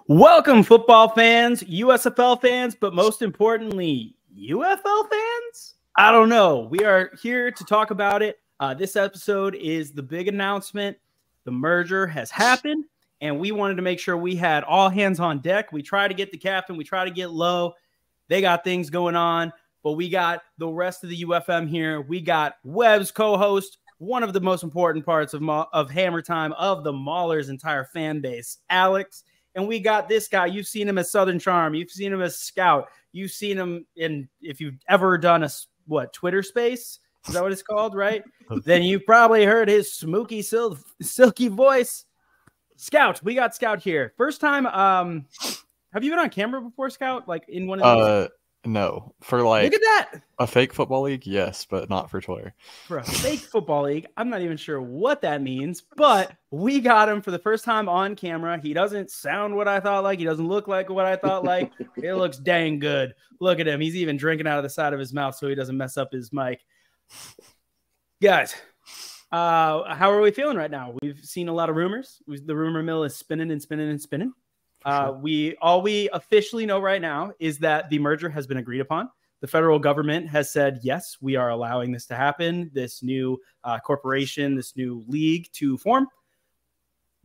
Welcome, football fans, USFL fans, but most importantly, UFL fans? I don't know. We are here to talk about it. This episode is the big announcement. The merger has happened, and we wanted to make sure we had all hands on deck. We tried to get the captain. We tried to get Low. They got things going on, but we got the rest of the UFM here. We got Webb's co-host, one of the most important parts of Hammer Time, of the Maulers' entire fan base, Alex. And we got this guy. You've seen him as Southern Charm. You've seen him as Scout. You've seen him in, if you've ever done a, Twitter space? Is that what it's called, right? Then you've probably heard his smoky, silky voice. Scout, we got Scout here. First time, have you been on camera before, Scout? Like in one of these? No. For like look at that. A fake football league, yes, but not for Twitter. For a fake football league, I'm not even sure what that means, but we got him for the first time on camera. He doesn't sound what I thought like. He doesn't look like what I thought like. It looks dang good. Look at him. He's even drinking out of the side of his mouth so he doesn't mess up his mic. Guys, how are we feeling right now? We've seen a lot of rumors. The rumor mill is spinning and spinning and spinning. All we officially know right now is that the merger has been agreed upon. The federal government has said, yes, we are allowing this to happen, this new corporation, this new league to form.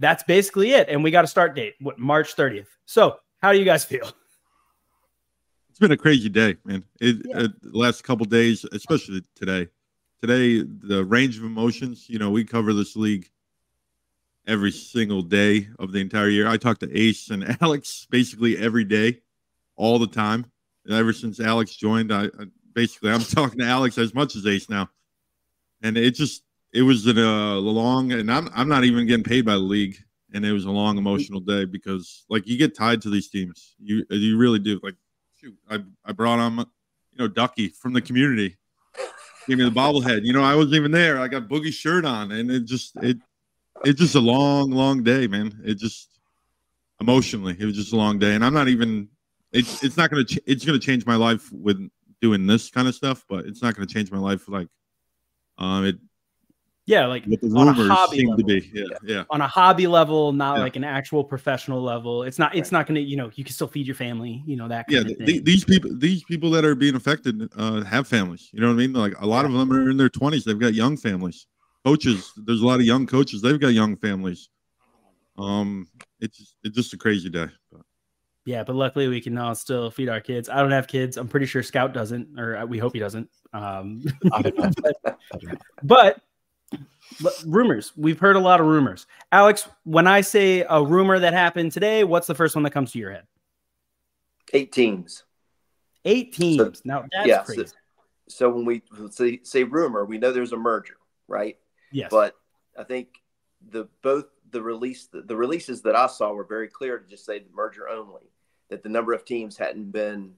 That's basically it. And we got a start date, March 30th. So how do you guys feel? It's been a crazy day, man. The last couple of days, especially today. Today, the range of emotions, we cover this league every single day of the entire year. I talk to Ace and Alex basically every day, all the time. Ever since Alex joined, I'm talking to Alex as much as Ace now. And it was a long, and I'm not even getting paid by the league. And it was a long emotional day because you get tied to these teams. You really do. Shoot, I brought on, Ducky from the community. Gave me the bobblehead. I wasn't even there. I got Boogie's shirt on, and it's just a long, long day, man. Emotionally, it was just a long day, and I'm not even. It's not gonna. It's gonna change my life with doing this kind of stuff, but it's not gonna change my life what the rumors seem to be. Yeah. On a hobby level, not like an actual professional level. It's not gonna. You can still feed your family. That. Kind of thing. These people that are being affected have families. You know what I mean? Like a lot of them are in their 20s. They've got young families. Coaches, there's a lot of young coaches. They've got young families. It's just a crazy day. Yeah, but luckily we can all still feed our kids. I don't have kids. I'm pretty sure Scout doesn't, or we hope he doesn't. But rumors. We've heard a lot of rumors. Alex, when I say a rumor that happened today, what's the first one that comes to your head? 8 teams. 8 teams. Now that's crazy. So when we say rumor, we know there's a merger, right? Yes. But I think the releases that I saw were very clear to just say the merger only, that the number of teams hadn't been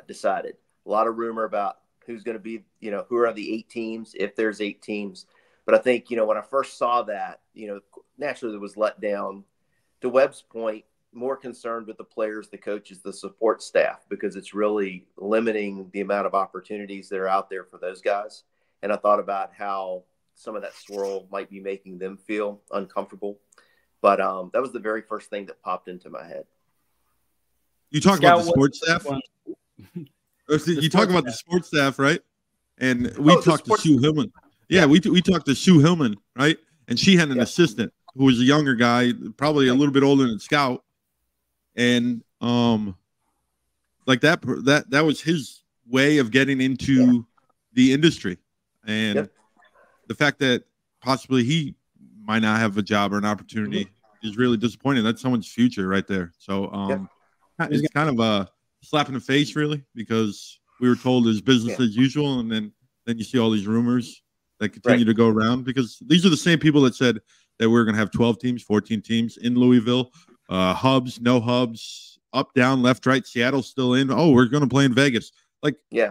decided. A lot of rumor about who's going to be, who are the 8 teams, if there's 8 teams. But I think, when I first saw that, naturally there was let down. To Webb's point, more concerned with the players, the coaches, the support staff, because it's really limiting the amount of opportunities that are out there for those guys. And I thought about how some of that swirl might be making them feel uncomfortable. But that was the very first thing that popped into my head. You talk about the sports staff? You talk about the sports staff, right? And we talked to Sue Hillman. Yeah, we talked to Sue Hillman, right? And she had an assistant who was a younger guy, probably a little bit older than Scout. And that was his way of getting into the industry. And the fact that possibly he might not have a job or an opportunity is really disappointing. That's someone's future right there. So it's kind of a slap in the face, really, because we were told it's business as usual, and then you see all these rumors that continue to go around, because these are the same people that said that we were going to have 12 teams, 14 teams in Louisville, hubs, no hubs, up, down, left, right. Seattle's still in. Oh, we're going to play in Vegas.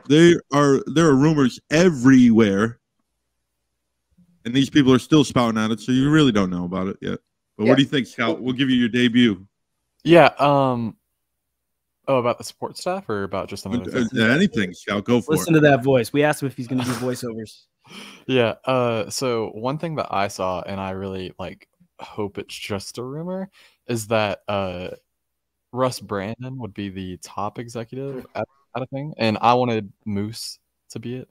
There are rumors everywhere. And these people are still spouting on it, so you really don't know about it yet. But what do you think, Scout? We'll give you your debut. Yeah. About the support staff or about just something? Anything, Scout. Go for it. Listen to that voice. We asked him if he's going to do voiceovers. Yeah. So one thing that I saw, and I really hope it's just a rumor, is that Russ Brandon would be the top executive at a thing, and I wanted Moose to be it.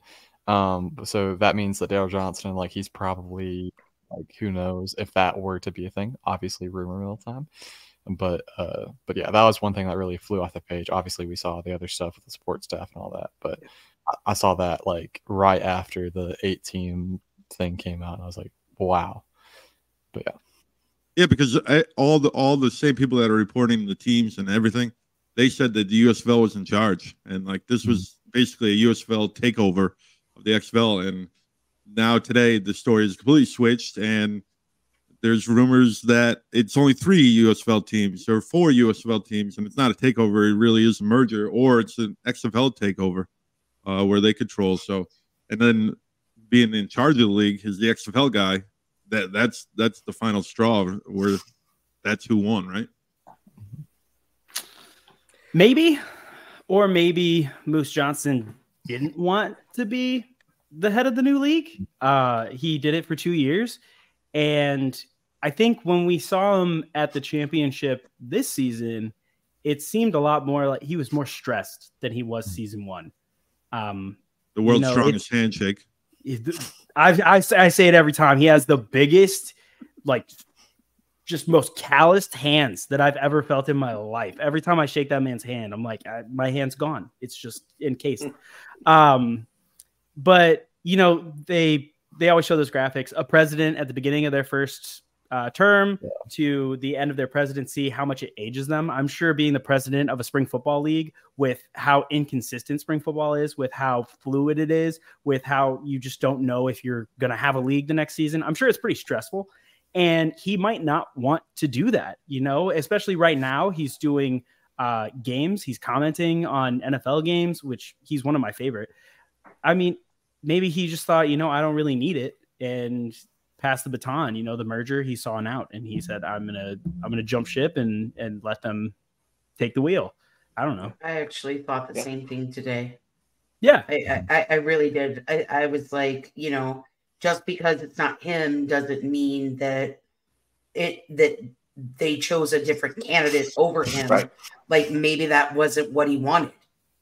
So that means that Dale Johnston, like, he's probably, like, who knows if that were to be a thing. Obviously, rumor mill time. But yeah, that was one thing that really flew off the page. Obviously, we saw the other stuff with the support staff and all that, but I saw that like right after the 8-team thing came out, and I was like, wow. But yeah, because all the same people that are reporting the teams and everything, they said that the USFL was in charge, and like this was basically a USFL takeover of the XFL, and now today the story is completely switched, and there's rumors that it's only 3 USFL teams or 4 USFL teams, and it's not a takeover. It really is a merger, or it's an XFL takeover where they control. So, and then being in charge of the league is the XFL guy. That's the final straw where that's who won, right? Maybe, or maybe Moose Johnston didn't want to be the head of the new league. He did it for 2 years. And I think when we saw him at the championship this season, it seemed a lot more like he was more stressed than he was season 1. The world's strongest handshake. I say it every time. He has the biggest, like, just most calloused hands that I've ever felt in my life. Every time I shake that man's hand, I'm like, my hand's gone. It's just encased. But, you know, they always show those graphics. A president at the beginning of their first term to the end of their presidency, how much it ages them. I'm sure being the president of a spring football league, with how inconsistent spring football is, with how fluid it is, with how you just don't know if you're going to have a league the next season, I'm sure it's pretty stressful. And he might not want to do that, you know, especially right now. He's doing games. He's commenting on NFL games, which he's one of my favorite. I mean, maybe he just thought, you know, I don't really need it, and pass the baton. You know, the merger, he saw an out, and he said, I'm gonna jump ship and let them take the wheel. I don't know. I actually thought the same thing today. Yeah, I really did. I was like, you know, just because it's not him doesn't mean that they chose a different candidate over him. Right. Like, maybe that wasn't what he wanted.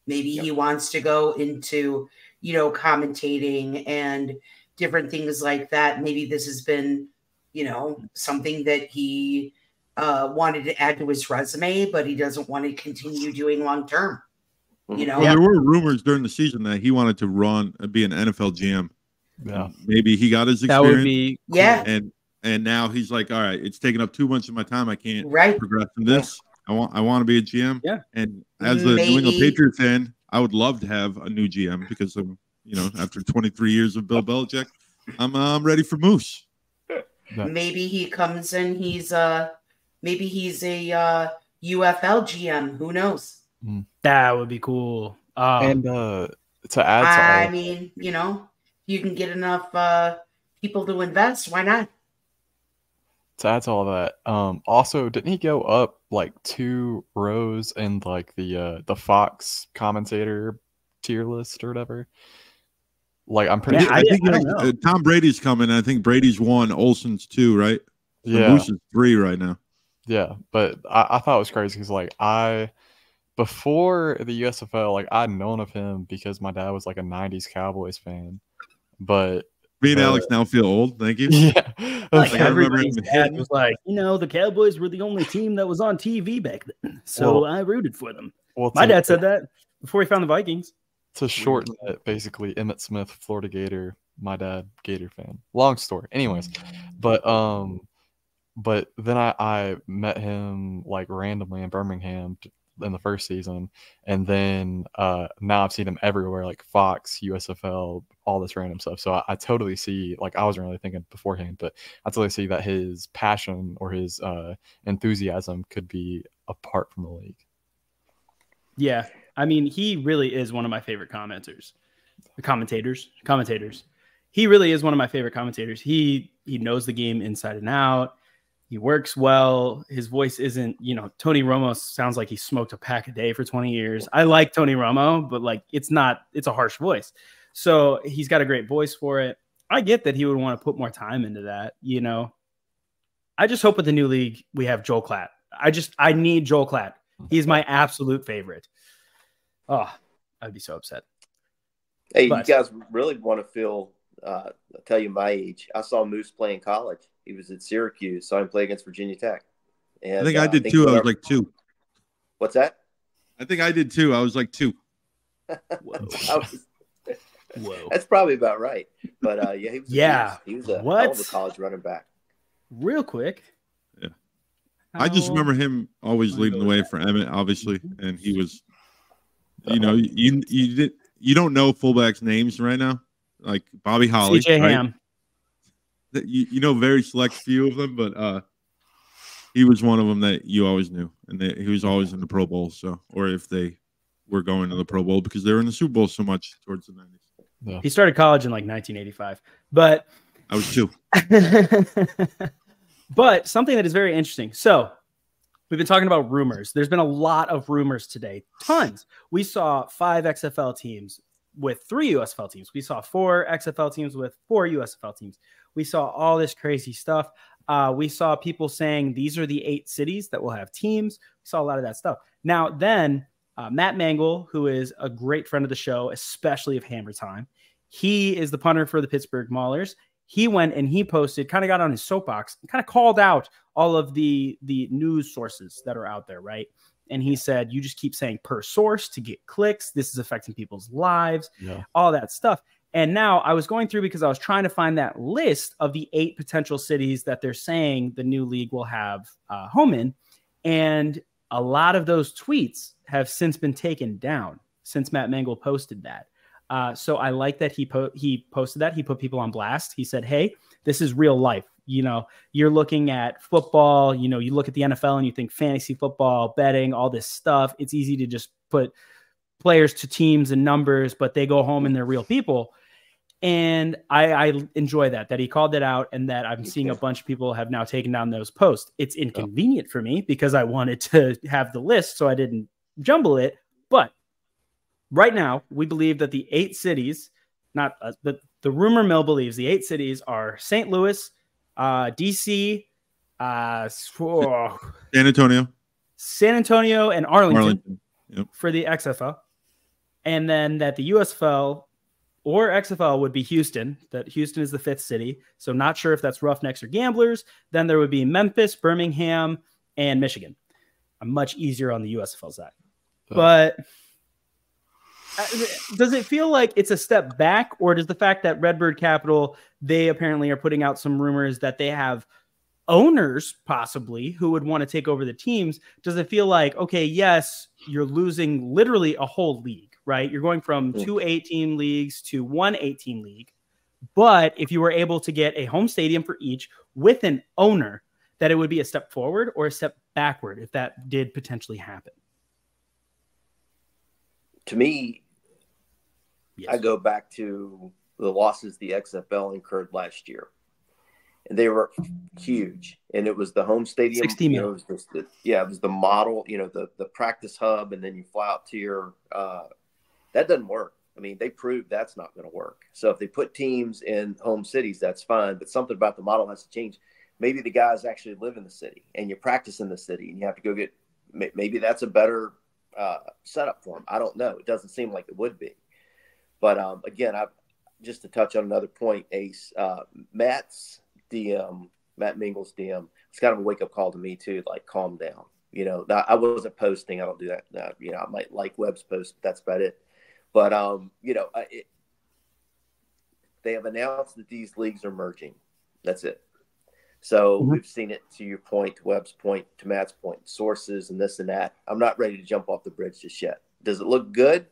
Maybe he wants to go into, you know, commentating and different things like that. Maybe this has been, you know, something that he wanted to add to his resume, but he doesn't want to continue doing long term. You know, well, there were rumors during the season that he wanted to be an NFL GM. yeah. Maybe he got his that experience. would be cool. Yeah. And now he's like, all right, it's taking up too much of my time. I can't progress in this. I want to be a GM. Yeah. And as a New England Patriot fan, I would love to have a new GM because of, you know, after 23 years of Bill Belichick, I'm ready for Moose. Maybe he comes in. He's a UFL GM. Who knows? that would be cool. And to add to I mean, you know, you can get enough people to invest. Why not? To add to all that, also, didn't he go up like 2 rows in like the Fox commentator tier list or whatever? Like, I'm pretty Yeah, sure. I think don't know. Tom Brady's coming. I think Brady's 1, Olsen's 2, right? So Yeah. Moose is 3 right now. Yeah, but I thought it was crazy because like before the USFL, like, I'd known of him because my dad was like a 90s Cowboys fan. But Me and Alex now feel old. Thank you. yeah, Like, I remember everybody's him dad hitting. was like, you know, the Cowboys were the only team that was on TV back then, so I rooted for them. well, My dad said that before he found the Vikings. to shorten it, basically, Emmitt Smith, Florida Gator, my dad, Gator fan. Long story. Anyways, but then I met him like randomly in Birmingham in the first season, and then now I've seen him everywhere, like Fox, USFL, all this random stuff. So I totally see, like, I wasn't really thinking beforehand, but I totally see that his passion or his enthusiasm could be apart from the league. Yeah, I mean, he really is one of my favorite commentators. He really is one of my favorite commentators. He knows the game inside and out. He works well. His voice isn't, you know, Tony Romo sounds like he smoked a pack a day for 20 years. I like Tony Romo, but like, it's a harsh voice. So he's got a great voice for it. I get that he would want to put more time into that. You know, I just hope with the new league, we have Joel Klatt. I need Joel Klatt. He's my absolute favorite. Oh, I'd be so upset. Hey, you guys really want to I'll tell you my age. I saw Moose play in college. He was at Syracuse. Saw him play against Virginia Tech. And I think I did too. I was like 2. What's that? I think I did too. I was like 2. Whoa. That's probably about right. But yeah, he was a hell of a college running back. Real quick. Yeah. I just remember him always leading the way for Emmett, obviously. And he was, you don't know fullbacks' names right now. Like Bobby Holly. CJ right? Ham. You know very select few of them, but he was one of them that you always knew. And he was always in the Pro Bowl. So, or if they were going to the Pro Bowl because they were in the Super Bowl so much towards the 90s. Yeah. He started college in like 1985, but I was 2. But something that is very interesting. So we've been talking about rumors. There's been a lot of rumors today. Tons. We saw 5 XFL teams with 3 USFL teams. We saw 4 XFL teams with 4 USFL teams. We saw all this crazy stuff. We saw people saying these are the 8 cities that will have teams. We saw a lot of that stuff. Now then, Matt Mangle, who is a great friend of the show, especially of Hammer Time, he is the punter for the Pittsburgh Maulers. He went and he posted, kind of got on his soapbox, and kind of called out all of the news sources that are out there, right? And he said, you just keep saying per source to get clicks. This is affecting people's lives, all that stuff. And now I was going through because I was trying to find that list of the 8 potential cities that they're saying the new league will have home in. And a lot of those tweets have since been taken down since Matt Mangle posted that. So I like that he posted that. He put people on blast. He said, hey, this is real life. You know, you're looking at football, you know, you look at the NFL and you think fantasy football, betting, all this stuff. It's easy to just put players to teams and numbers, but they go home and they're real people. And I enjoy that he called it out, and that I'm seeing a bunch of people have now taken down those posts. It's inconvenient for me because I wanted to have the list so I didn't jumble it. But right now, we believe that the 8 cities, not us, but the rumor mill believes the 8 cities are St. Louis, DC, San Antonio, and Arlington. Yep. For the XFL. And then that the USFL or XFL would be Houston, that Houston is the 5th city. So not sure if that's Roughnecks or Gamblers. Then there would be Memphis, Birmingham, and Michigan. I'm much easier on the USFL side. But does it feel like it's a step back, or does the fact that Redbird Capital, they apparently are putting out some rumors that they have owners possibly who would want to take over the teams? Does it feel like, okay, yes, you're losing literally a whole league, right? You're going from 2 8-team leagues to 1 8-team league. But if you were able to get a home stadium for each with an owner, that it would be a step forward or a step backward if that did potentially happen? To me, I go back to the losses the XFL incurred last year. And they were huge. And it was the home stadium. 60 million. It was the model, the practice hub, and then you fly out to your that doesn't work. I mean, they proved that's not going to work. So if they put teams in home cities, that's fine. But something about the model has to change. Maybe the guys actually live in the city and you practice in the city and you have to go get – maybe that's a better setup for them. I don't know. It doesn't seem like it would be. But, again, just to touch on another point, Ace, Matt Mingle's DM, it's kind of a wake-up call to me too, like calm down. I wasn't posting. I don't do that. I might like Webb's post, but that's about it. But, they have announced that these leagues are merging. That's it. So we've seen it, to your point, to Webb's point, to Matt's point, sources and this and that. I'm not ready to jump off the bridge just yet. Does it look good?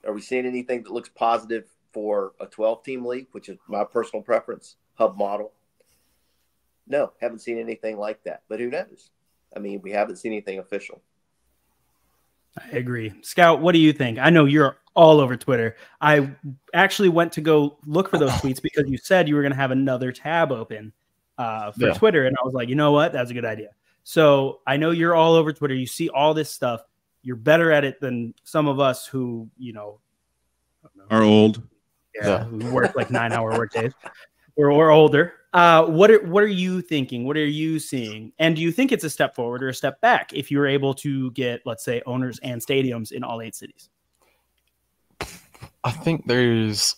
Are we seeing anything that looks positive for a 12-team league, which is my personal preference, hub model? No, haven't seen anything like that. But who knows? I mean, we haven't seen anything official. I agree. Scout, what do you think? I know you're all over Twitter. I actually went to go look for those tweets because you said you were going to have another tab open for Twitter. And I was like, you know what? That's a good idea. So I know you're all over Twitter. You see all this stuff. You're better at it than some of us who, are old. Who work like 9-hour work days or older. What are you thinking? What are you seeing? And do you think it's a step forward or a step back if you were able to get, let's say, owners and stadiums in all 8 cities? I think there's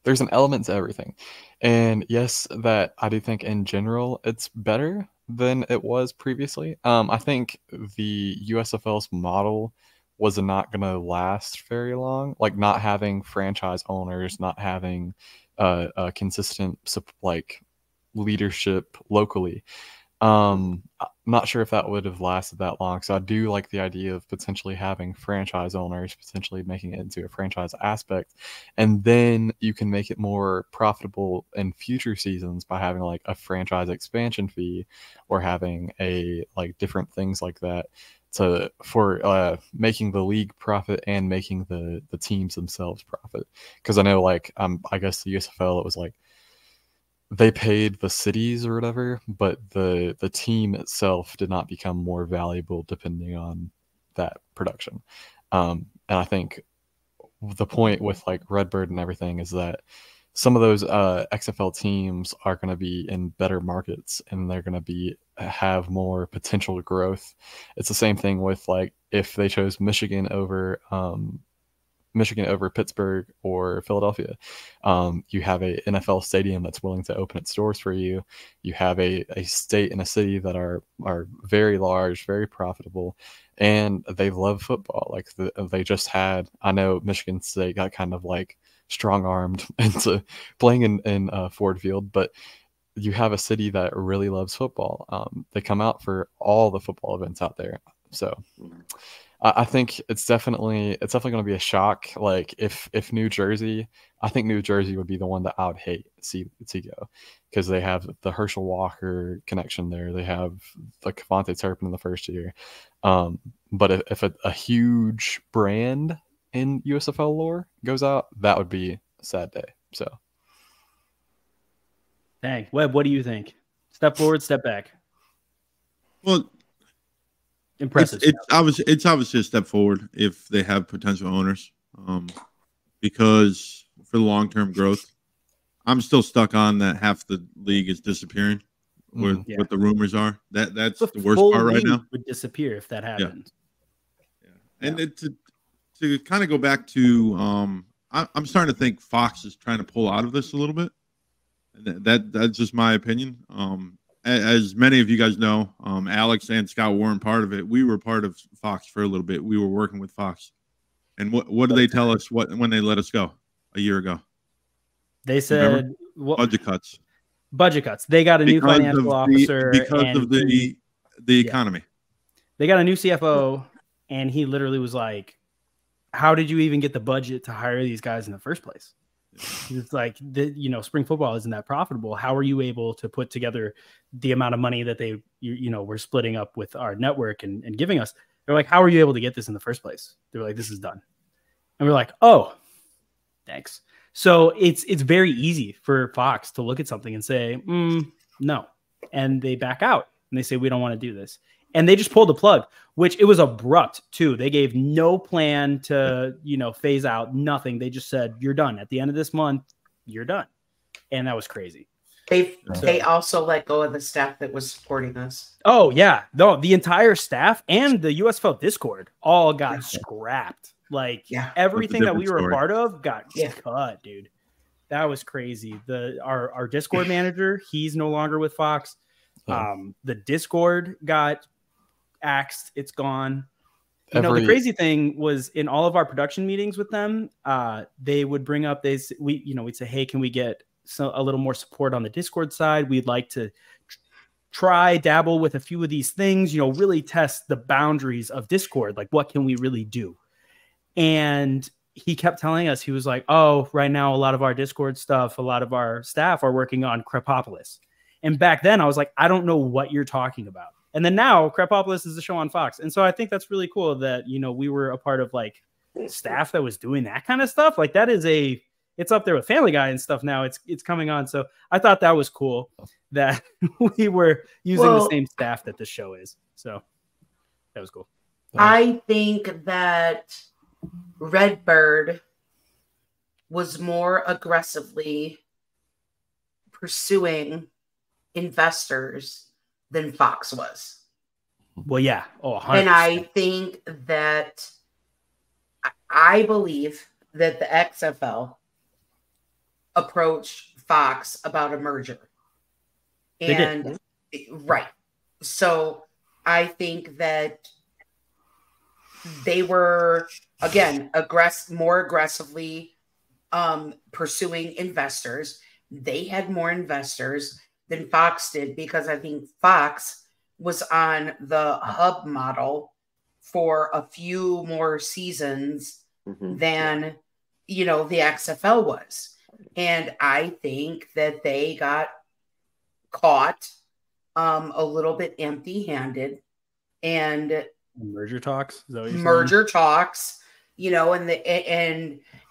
an element to everything. And yes, that I do think in general it's better than it was previously. I think the USFL's model was not going to last very long. Like not having franchise owners, not having a consistent like leadership locally. I'm not sure if that would have lasted that long. So I do like the idea of potentially having franchise owners, potentially making it into a franchise aspect. And then you can make it more profitable in future seasons by having like a franchise expansion fee or having a like different things like that for making the league profit and making the teams themselves profit. Because I know like I guess the USFL, it was like they paid the cities or whatever, but the team itself did not become more valuable depending on that production. And I think the point with like Redbird and everything is that some of those XFL teams are going to be in better markets and they're going to have more potential growth. It's the same thing with like if they chose Michigan over Pittsburgh or Philadelphia. You have a NFL stadium that's willing to open its doors for you. You have a state and a city that are very large, very profitable, and they love football. Like they just had, I know Michigan State got kind of like strong-armed into playing in Ford Field, but you have a city that really loves football. They come out for all the football events out there. So I think it's definitely going to be a shock. Like if New Jersey, I think New Jersey would be the one that I would hate to go, because they have the Herschel Walker connection there. They have the Cavante Turpin in the first year. But if a huge brand in USFL lore goes out, that would be a sad day. So, dang, Webb, what do you think? Step forward, step back. Well, impressive. It's obviously a step forward if they have potential owners, because for the long-term growth, I'm still stuck on that half the league is disappearing. What the rumors are. That's the worst part right now. Would disappear if that happened. Yeah. And to kind of go back to, I'm starting to think Fox is trying to pull out of this a little bit. That's just my opinion. As many of you guys know, Alex and Scott weren't part of it. We were part of Fox for a little bit. We were working with Fox. And what did they tell us when they let us go a year ago? They said budget cuts. Budget cuts. They got a new financial officer because of the economy. They got a new CFO, and he literally was like, "How did you even get the budget to hire these guys in the first place?" It's like, spring football isn't that profitable. How are you able to put together the amount of money that they, were splitting up with our network and giving us? They're like, how are you able to get this in the first place? They're like, this is done. And we're like, oh, thanks. So it's very easy for Fox to look at something and say, no. And they back out and they say, we don't want to do this. And they just pulled the plug, which it was abrupt too. They gave no plan to, phase out, nothing. They just said, you're done. At the end of this month, you're done. And that was crazy. They also let go of the staff that was supporting us. Oh, yeah. No, the entire staff and the USFL Discord all got scrapped. Like everything that we were a part of got cut, dude. That was crazy. Our Discord manager, he's no longer with Fox. The Discord got axed. It's gone. The crazy thing was in all of our production meetings with them, they would bring up we'd say, hey, can we get a little more support on the Discord side? We'd like to try dabble with a few of these things, really test the boundaries of Discord. Like, what can we really do? And he kept telling us, he was like, oh, right now, a lot of our Discord stuff, a lot of our staff are working on Crepopolis. And back then I was like, I don't know what you're talking about. And then now Crepopolis is a show on Fox. And so I think that's really cool that, we were a part of like staff that was doing that kind of stuff. Like that is it's up there with Family Guy and stuff now. It's coming on. So I thought that was cool that we were using the same staff that this show is. So that was cool. I think that Redbird was more aggressively pursuing investors than Fox was. Well, yeah. Oh, 100%. And I think that I believe that the XFL approached Fox about a merger. And right. So I think that they were, again, more aggressively pursuing investors. They had more investors than Fox did because I think Fox was on the hub model for a few more seasons than, the XFL was. And I think that they got caught a little bit empty-handed. And merger talks? Is that what you're merger saying? Talks,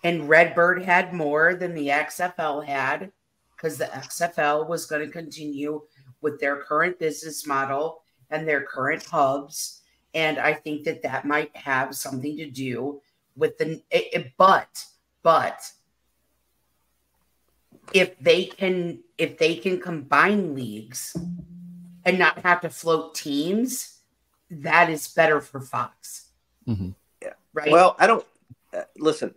and Redbird had more than the XFL had because the XFL was going to continue with their current business model and their current hubs. And I think that might have something to do with but if they can combine leagues and not have to float teams, that is better for Fox. Mm-hmm. Yeah. Right. Well, I don't listen.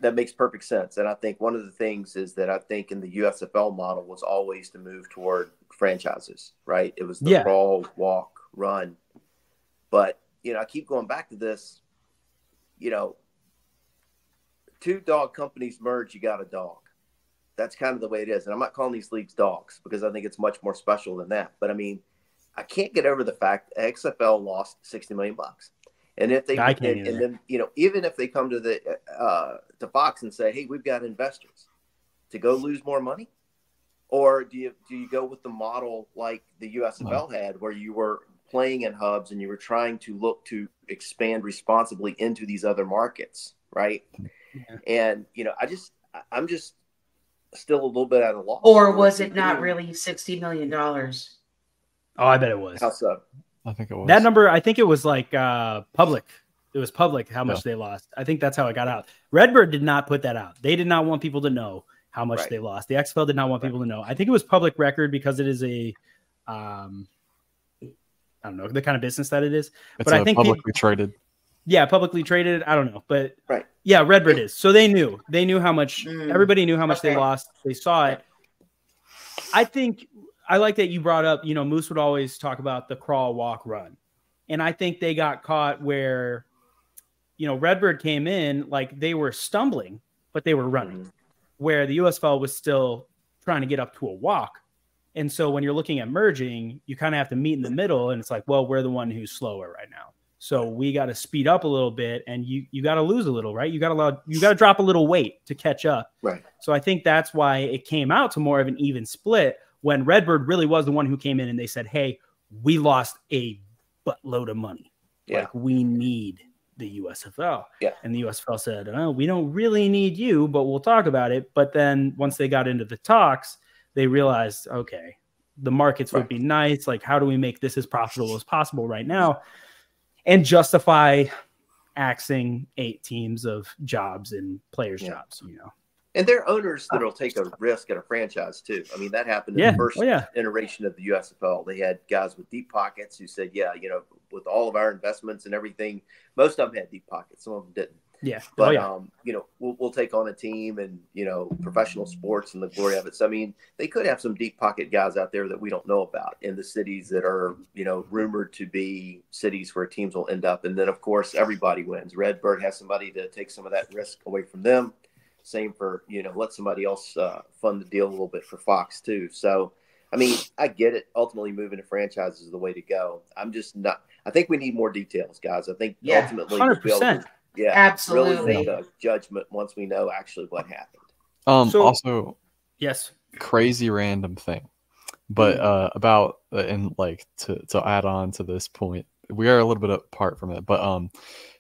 That makes perfect sense. And I think one of the things is that I think in the USFL model was always to move toward franchises, right? It was the crawl, walk, run. But, I keep going back to this, two dog companies merge, you got a dog. That's kind of the way it is. And I'm not calling these leagues dogs because I think it's much more special than that. But I mean, I can't get over the fact XFL lost $60 million. And if they, even if they come to to Fox and say, hey, we've got investors to go lose more money, or do you go with the model like the USFL had, where you were playing in hubs and you were trying to look to expand responsibly into these other markets, right? Yeah. And I'm just still a little bit at a loss. Or was it not really $60 million? Oh, I bet it was. How so? I think it was. That number, I think it was like public. It was public how much they lost. I think that's how it got out. Redbird did not put that out. They did not want people to know how much they lost. The XFL did not want people to know. I think it was public record because it is I don't know, the kind of business that it is. But I think publicly traded. Yeah, publicly traded. I don't know. But yeah, Redbird is. So they knew. They knew how much. Everybody knew how much they lost. They saw it. I think I like that you brought up, Moose would always talk about the crawl, walk, run. And I think they got caught where, Redbird came in like they were stumbling, but they were running, where the USFL was still trying to get up to a walk. And so when you're looking at merging, you kind of have to meet in the middle. And it's like, well, we're the one who's slower right now. So we got to speed up a little bit, and you got to lose a little, right? You got to drop a little weight to catch up. Right. So I think that's why it came out to more of an even split when Redbird really was the one who came in and they said, hey, we lost a buttload of money. Yeah. Like, we need the USFL. Yeah. And the USFL said, oh, we don't really need you, but we'll talk about it. But then once they got into the talks, they realized, okay, the markets would be nice. Like, how do we make this as profitable as possible right now and justify axing 8 teams of jobs and players' jobs, And there are owners that will take a risk at a franchise too. I mean, that happened in the first iteration of the USFL. They had guys with deep pockets who said, with all of our investments and everything, most of them had deep pockets. Some of them didn't. Yeah. But, we'll take on a team and, professional sports and the glory of it. So, I mean, they could have some deep pocket guys out there that we don't know about in the cities that are, rumored to be cities where teams will end up. And then, of course, everybody wins. Redbird has somebody to take some of that risk away from them. Same for, let somebody else fund the deal a little bit for Fox too. So, I mean, I get it. Ultimately, moving to franchises is the way to go. I'm just not. I think we need more details, guys. I think ultimately, 100%. Absolutely. Really make a judgment once we know actually what happened. Also, yes, crazy random thing, but about and like to add on to this point, we are a little bit apart from it, but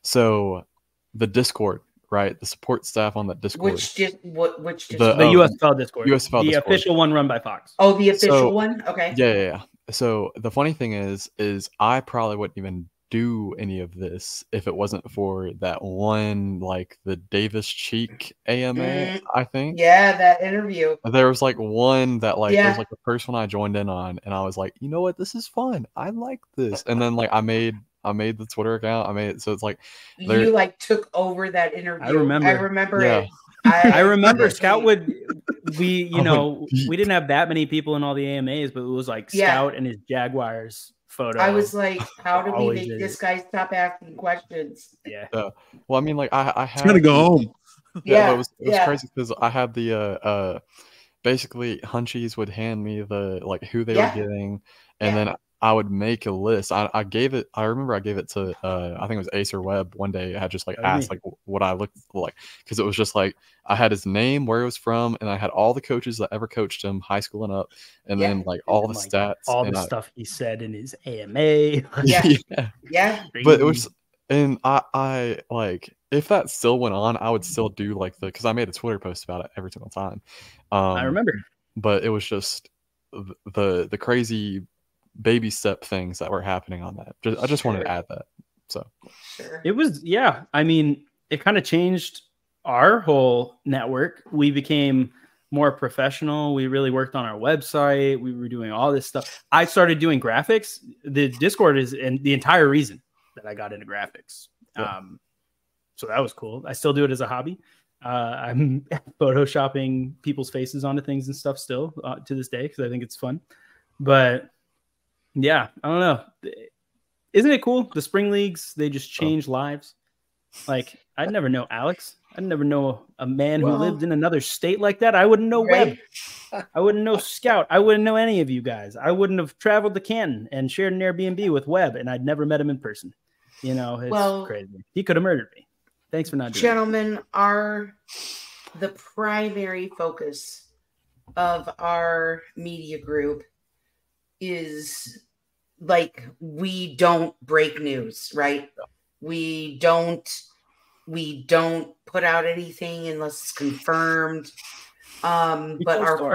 so the Discord. Right, the support staff on that Discord. Which the USFL Discord. USFL the Discord. Official one run by Fox. Oh, the official one? Okay. Yeah. So the funny thing is I probably wouldn't even do any of this if it wasn't for that one, like the Davis Cheek AMA, I think. Yeah, that interview. There was like one that like there was Yeah. like the first one I joined in on, and I was like, you know what, this is fun. I like this. And then like I made the Twitter account. I made it so it's like You like took over that interview. I remember. Yeah. it. I remember Scout would we beat. we didn't have that many people in all the AMAs, but it was like Scout and his Jaguars photo. I was like, how do we Always make is. this guy stop asking questions? Yeah. Well, I mean, like I had It's gonna go home. Yeah, it was crazy because I had the basically Hunchies would hand me the like who they were getting, and then I would make a list. I gave it. I remember I gave it to I think it was Ace or Webb one day. I had just like asked like what I looked like, because it was just like I had his name, where he was from, and I had all the coaches that ever coached him, high school and up, and then like all the stats, all and the stuff he said in his AMA. Yeah. But it was, and I like, if that still went on, I would still do like because I made a Twitter post about it every single time. I remember. But it was just the crazy baby step things that were happening on that. I just wanted to add that. So it was, I mean, it kind of changed our whole network. We became more professional. We really worked on our website. We were doing all this stuff. I started doing graphics. The Discord is and the entire reason that I got into graphics. Yeah. So that was cool. I still do it as a hobby. I'm photoshopping people's faces onto things and stuff still to this day because I think it's fun. But yeah, I don't know. Isn't it cool? The spring leagues, they just change lives. Like, I'd never know Alex. I'd never know a man who lived in another state like that. I wouldn't know Webb. I wouldn't know Scout. I wouldn't know any of you guys. I wouldn't have traveled to Canton and shared an Airbnb with Webb, and I'd never met him in person. It's crazy. He could have murdered me. Thanks for not doing Gentlemen, the primary focus of our media group is like, we don't break news, right? We don't put out anything unless it's confirmed. But our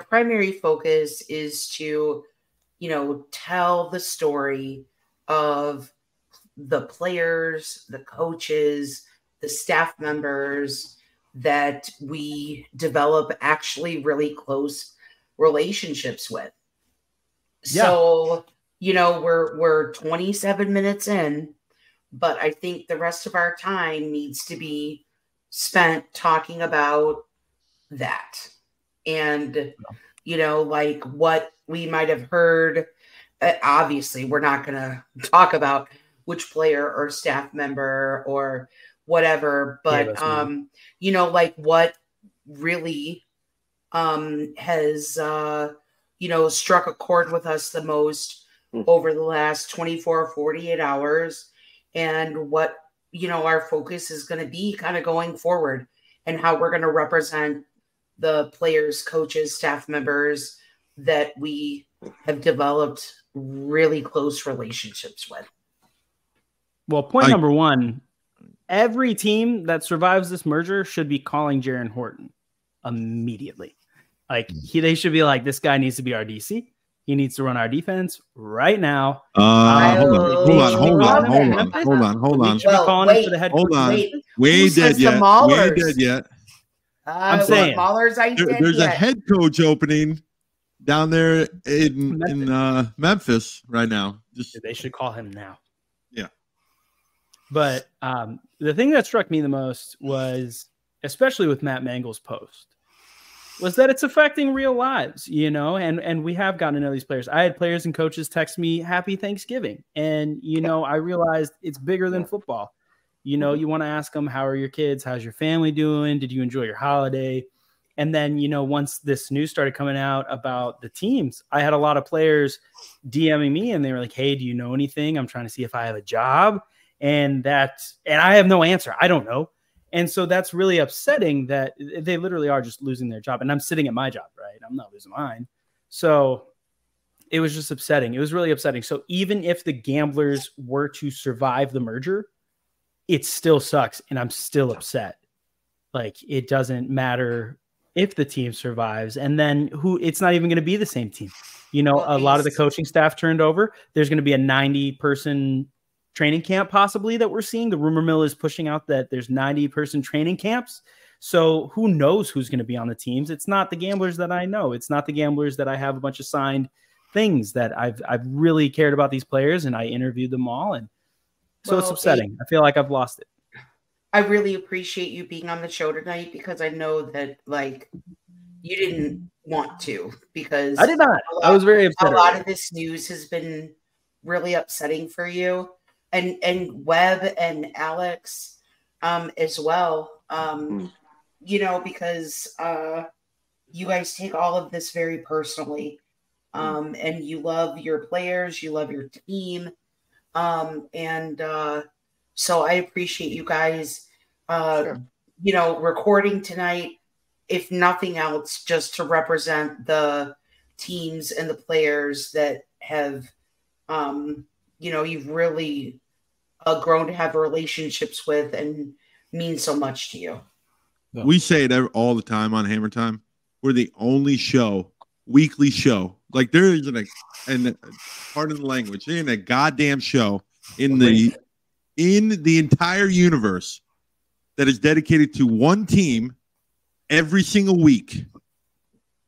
primary focus is to, tell the story of the players, the coaches, the staff members that we develop actually really close relationships with. Yeah. So, we're 27 minutes in, but I think the rest of our time needs to be spent talking about that. And, like what we might have heard. Obviously, we're not going to talk about which player or staff member or whatever, but, like what really has, struck a chord with us the most over the last 24, 48 hours, and what, our focus is going to be kind of going forward, and how we're going to represent the players, coaches, staff members that we have developed really close relationships with. Well, point number one, every team that survives this merger should be calling Jaron Horton immediately. Like, they should be like, this guy needs to be our DC. He needs to run our defense right now. Hold on. We should be calling him for the head coach. Hold on. We ain't dead yet. I'm saying Maulers ain't dead there's yet. a head coach opening down there in Memphis right now. They should call him now. Yeah. But the thing that struck me the most was, especially with Matt Mangle's post, was that it's affecting real lives, and we have gotten to know these players. I had players and coaches text me Happy Thanksgiving. And, I realized it's bigger than football. You want to ask them, how are your kids? How's your family doing? Did you enjoy your holiday? And then, once this news started coming out about the teams, I had a lot of players DMing me, and they were like, hey, do you know anything? I'm trying to see if I have a job. And I have no answer. I don't know. And so that's really upsetting that they literally are just losing their job. And I'm sitting at my job, right? I'm not losing mine. So it was just upsetting. It was really upsetting. So even if the Gamblers were to survive the merger, it still sucks. And I'm still upset. Like, it doesn't matter. if the team survives, and then it's not even going to be the same team. You know, a lot of the coaching staff turned over. There's going to be a 90-person training camp possibly that we're seeing. The rumor mill is pushing out that there's 90-person training camps. So who knows who's going to be on the teams? It's not the gamblers that I know. It's not the gamblers that I have a bunch of signed things that I've really cared about these players, and I interviewed them all. And so it's upsetting. I feel like I've lost it. I really appreciate you being on the show tonight, because I know that like you didn't want to, because I did not. I was very upset. A lot of this news has been really upsetting for you, and Webb and Alex as well. You know, because you guys take all of this very personally, and you love your players, you love your team, and so I appreciate you guys, Sure. you know, recording tonight, if nothing else, just to represent the teams and the players that have, you know, you've really grown to have relationships with and mean so much to you. We say it all the time on Hammer Time. We're the only weekly show. Like there isn't and pardon the language, there ain't a goddamn show in the entire universe that is dedicated to one team every single week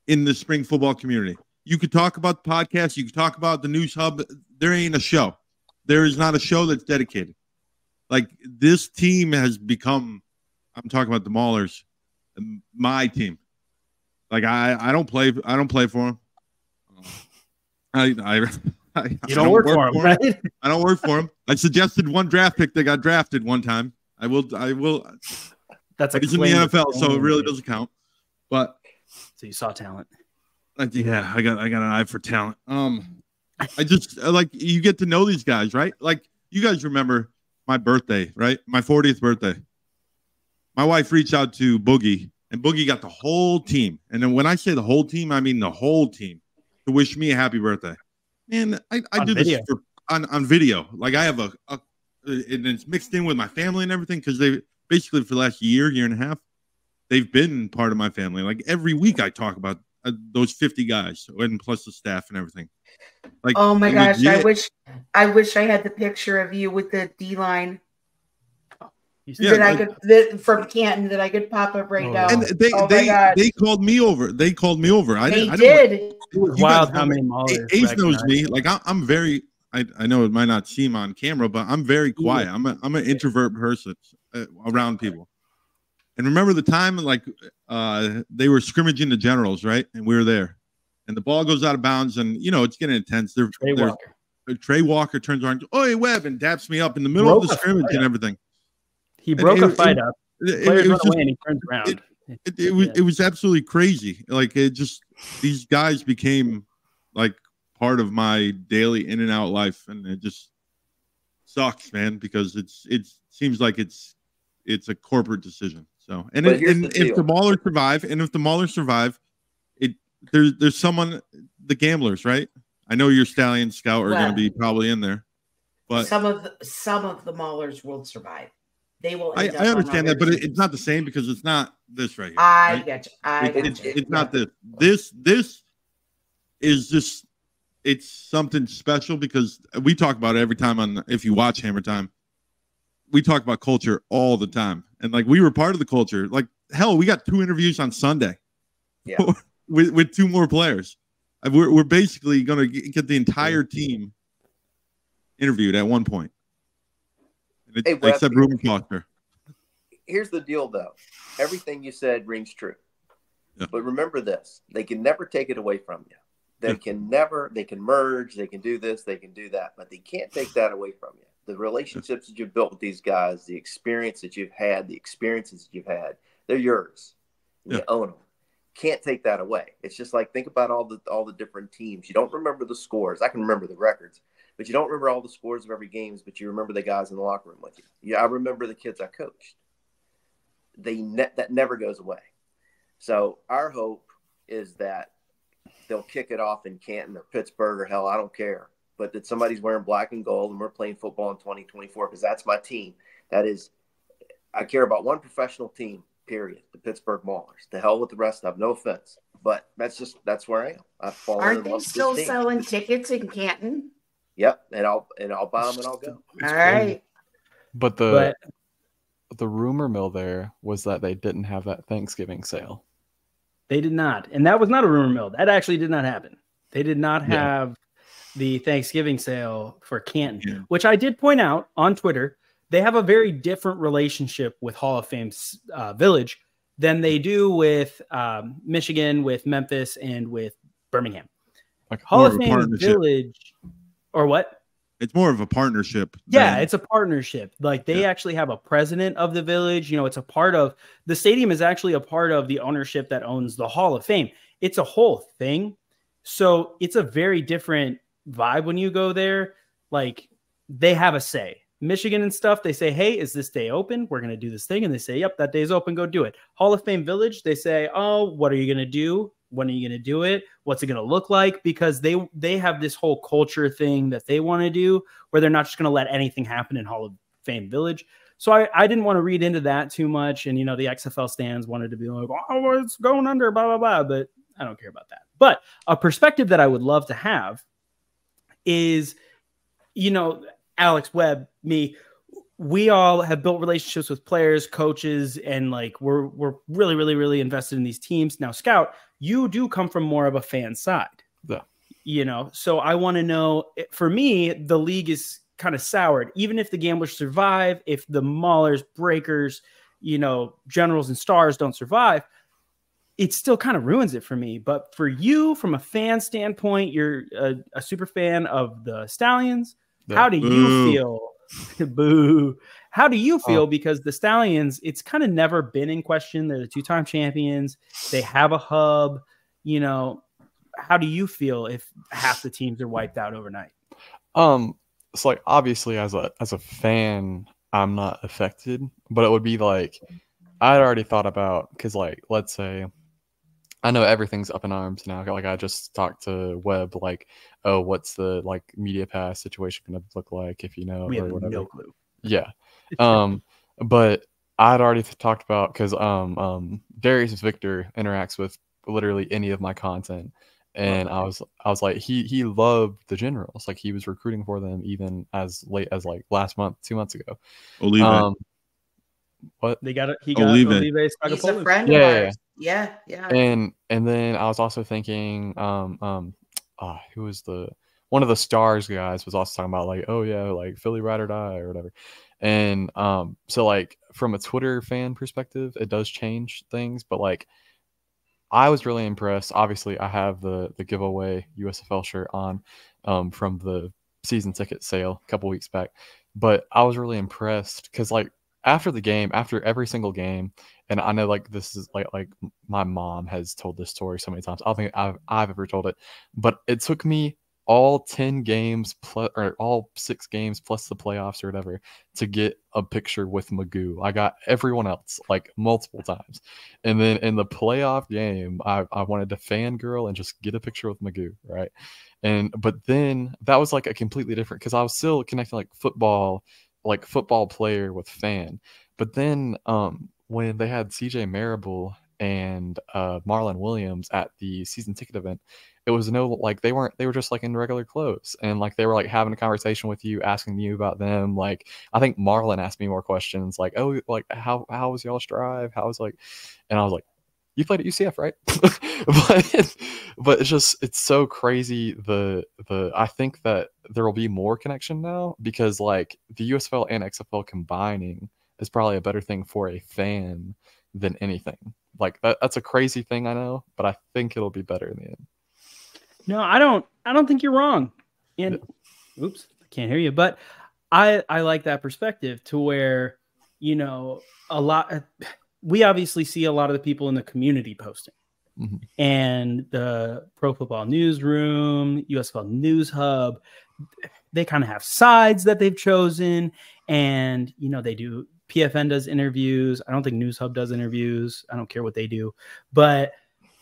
in the spring football community. You could talk about the podcast, you could talk about the news hub. There ain't a show. There is not a show that's dedicated. Like this team has become, I'm talking about the Maulers, my team. Like I don't play for them. You don't work for them, right? I don't work for them. I suggested one draft pick that got drafted one time. I will. That's he's in the NFL, so it really doesn't count. But so you saw talent. Yeah, I got an eye for talent. I just like you get to know these guys, right? Like you guys remember my birthday, right? My 40th birthday. My wife reached out to Boogie, and Boogie got the whole team. And then when I say the whole team, I mean the whole team to wish me a happy birthday. And I do this on video. Like I have and it's mixed in with my family and everything, because they basically for the last year and a half, they've been part of my family. Like every week I talk about those 50 guys and plus the staff and everything. Like, oh my gosh, I wish I had the picture of you with the D-line. That I could from Canton that I could pop up right now. And they called me over. They called me over. They did. It was wild how many Maulers. Ace knows me. Like I'm very. I know it might not seem on camera, but I'm very quiet. Yeah. I'm an introvert person around people. And remember the time like they were scrimmaging the Generals, right? And we were there, and the ball goes out of bounds, and you know it's getting intense. Trey Walker turns around, oh hey Webb, and daps me up in the middle of the scrimmage and everything. He broke a fight up. Players run away and he turns around. It was absolutely crazy. Like it just these guys became like part of my daily in and out life, and it just sucks, man, because it seems like it's a corporate decision. So and if the Maulers survive, there's someone, the gamblers, right? I know your Stallion Scout are going to be probably in there, but some of the Maulers will survive. They will. I understand that, but it's not the same because it's not this right here. I get you. It's not this. This is just it's something special because we talk about it every time if you watch Hammer Time. We talk about culture all the time, and like we were part of the culture. Like hell, we got 2 interviews on Sunday, with 2 more players. We're basically going to get the entire team interviewed at one point. Except Ruben Foster. Here's the deal, though. Everything you said rings true. Yeah. But remember this. They can never take it away from you. They can merge, they can do this, they can do that, but they can't take that away from you. The relationships that you've built with these guys, the experience that you've had, the experiences that you've had, they're yours. You own them. Can't take that away. It's just like, think about all the different teams. You don't remember the scores. I can remember the records. But you don't remember all the scores of every game, but you remember the guys in the locker room with you. Yeah, I remember the kids I coached. That never goes away. So our hope is that they'll kick it off in Canton or Pittsburgh or hell, I don't care. But that somebody's wearing black and gold and we're playing football in 2024 because that's my team. That is, I care about one professional team, period. The Pittsburgh Maulers. To hell with the rest of them. No offense, but that's where I am. I've fallen Aren't in they love with still this team. selling tickets in Canton? Yep, and I'll buy them and I'll go. All right. But the rumor mill there was that they didn't have that Thanksgiving sale. They did not. And that was not a rumor mill. That actually did not happen. They did not have the Thanksgiving sale for Canton, which I did point out on Twitter. They have a very different relationship with Hall of Fame Village than they do with Michigan, with Memphis, and with Birmingham. Like Hall of Fame Village, or what? It's more of a partnership. Yeah, it's a partnership. Like they actually have a president of the village. You know, it's a part of the stadium is actually a part of the ownership that owns the Hall of Fame. It's a whole thing. So it's a very different vibe when you go there. Like they have a say. Michigan and stuff, they say, hey, is this day open? We're going to do this thing. And they say, yep, that day's open. Go do it. Hall of Fame Village, they say, oh, what are you going to do? When are you going to do it? What's it going to look like? Because they have this whole culture thing that they want to do where they're not just going to let anything happen in Hall of Fame Village. So I didn't want to read into that too much. And, you know, the XFL stands wanted to be like, oh, it's going under, blah, blah, blah. But I don't care about that. But a perspective that I would love to have is, you know, Alex, Webb, me, we all have built relationships with players, coaches, and like we're really, really, really invested in these teams. Now, Scout, you do come from more of a fan side. Yeah. You know, so I want to know, for me, the league is kind of soured. Even if the Gamblers survive, if the Maulers, Breakers, you know, Generals and Stars don't survive, it still kind of ruins it for me. But for you, from a fan standpoint, you're a super fan of the Stallions. How do you feel? Boo. How do you feel? Because the Stallions, it's kind of never been in question. They're the two-time champions. They have a hub. You know, how do you feel if half the teams are wiped out overnight? So like obviously as a fan, I'm not affected, but it would be like I'd already thought about, because like let's say I know everything's up in arms now. Like I just talked to Webb, like, oh, what's the like media pass situation going to look like, if you know, We or have whatever. no clue. Yeah. But I'd already talked about, because Darius Victor interacts with literally any of my content, and I was like, he loved the Generals. Like he was recruiting for them even as late as like last month, 2 months ago. Olive. What? He got Olive. He's a friend of ours. Yeah. And then I was also thinking, who was one of the Stars guys was also talking about like, oh yeah, like Philly ride or die or whatever. And so like from a Twitter fan perspective, it does change things, but like I was really impressed. Obviously, I have the giveaway USFL shirt on from the season ticket sale a couple weeks back, but I was really impressed because like after the game, after every single game, and I know like this is like my mom has told this story so many times. I don't think I've ever told it, but it took me all 10 games plus, or all 6 games plus the playoffs or whatever, to get a picture with Magoo. I got everyone else like multiple times, and then in the playoff game, I wanted to fangirl and just get a picture with Magoo, right? But then that was like a completely different, because I was still connecting like football player with fan. But then when they had CJ Marable and Marlon Williams at the season ticket event, it was they were just like in regular clothes, and like they were like having a conversation with you, asking you about them. Like I think Marlon asked me more questions like, oh, like how was y'all's drive? How was like, and I was like, you played at UCF, right? but it's so crazy. I think that there will be more connection now, because like the USFL and XFL combining is probably a better thing for a fan than anything. Like that's a crazy thing, I know, but I think it'll be better in the end. No, I don't think you're wrong. And oops, I can't hear you. But I like that perspective, to where, you know, we obviously see a lot of the people in the community posting, and the Pro Football Newsroom, USFL News Hub, they kind of have sides that they've chosen, and you know, they do. PFN does interviews. I don't think News Hub does interviews. I don't care what they do, but